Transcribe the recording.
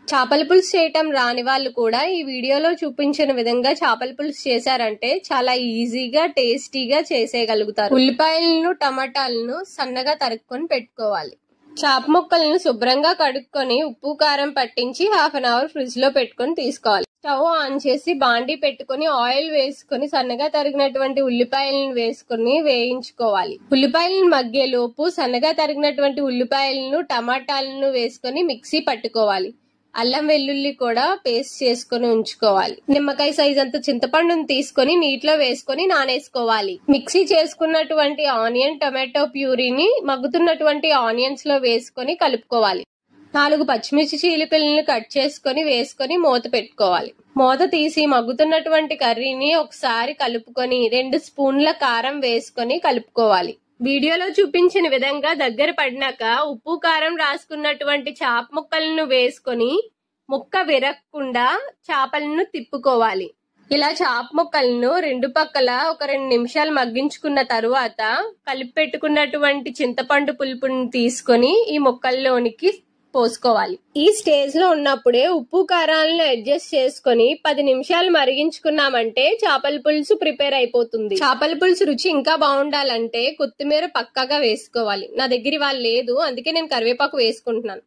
చేపల పులుసు చేయటం రాని వాళ్ళు కూడా ఈ వీడియోలో చూపించిన విధంగా చేపల పులుసు చేశారంటే చాలా ఈజీగా టేస్టీగా చేసేయగలుగుతారు. ఉల్లిపాయలను టమాటాలను సన్నగా తరుక్కొని పెట్టుకోవాలి. చేప ముక్కలను శుభ్రంగా కడుక్కొని ఉప్పు కారం పట్టించి హాఫ్ అన్ అవర్ ఫ్రిడ్జ్ లో పెట్టుకొని తీసుకోవాలి. స్టవ్ ఆన్ చేసి బాండీ పెట్టుకుని ఆయిల్ వేసుకుని సన్నగా తరిగినటువంటి ఉల్లిపాయలను వేసుకుని వేయించుకోవాలి. ఉల్లిపాయలను మగ్గేలోపు సన్నగా తరిగినటువంటి ఉల్లిపాయలను టమాటాలను వేసుకుని మిక్సీ పట్టుకోవాలి. అల్లం వెల్లుల్లి కూడా పేస్ట్ చేసుకుని ఉంచుకోవాలి. నిమ్మకాయ సైజ్ అంత చింతపండును తీసుకుని నీటిలో వేసుకుని నానేసుకోవాలి. మిక్సీ చేసుకున్నటువంటి ఆనియన్ టొమాటో ప్యూరీని మగ్గుతున్నటువంటి ఆనియన్స్ లో వేసుకుని కలుపుకోవాలి. 4 పచ్చిమిర్చి చీలికలను కట్ చేసుకుని వేసుకుని మూత పెట్టుకోవాలి. మూత తీసి మగ్గుతున్నటువంటి కర్రీని ఒకసారి కలుపుకొని 2 స్పూన్ల కారం వేసుకుని కలుపుకోవాలి. వీడియోలో చూపించిన విధంగా దగ్గర పడినాక ఉప్పు కారం రాసుకున్నటువంటి చేప ముక్కలను వేసుకొని ముక్క విరక్కుండా చేపలను తిప్పుకోవాలి. ఇలా చేప ముక్కలను 2 పక్కల ఒక 2 నిమిషాలు మగ్గించుకున్న తరువాత కలిపి పెట్టుకున్నటువంటి చింతపండు పులుపుని తీసుకొని ఈ ముక్కల్లోనికి పోసుకోవాలి. ఈ స్టేజ్ లో ఉన్నప్పుడే ఉప్పు కారాలను అడ్జస్ట్ చేసుకుని 10 నిమిషాలు మరిగించుకున్నామంటే చేపల పులుసు ప్రిపేర్ అయిపోతుంది. చేపల పులుసు రుచి ఇంకా బాగుండాలంటే కొత్తిమీర పక్కాగా వేసుకోవాలి. నా దగ్గర ఇవాళ లేదు, అందుకే నేను కరివేపాకు వేసుకుంటున్నాను.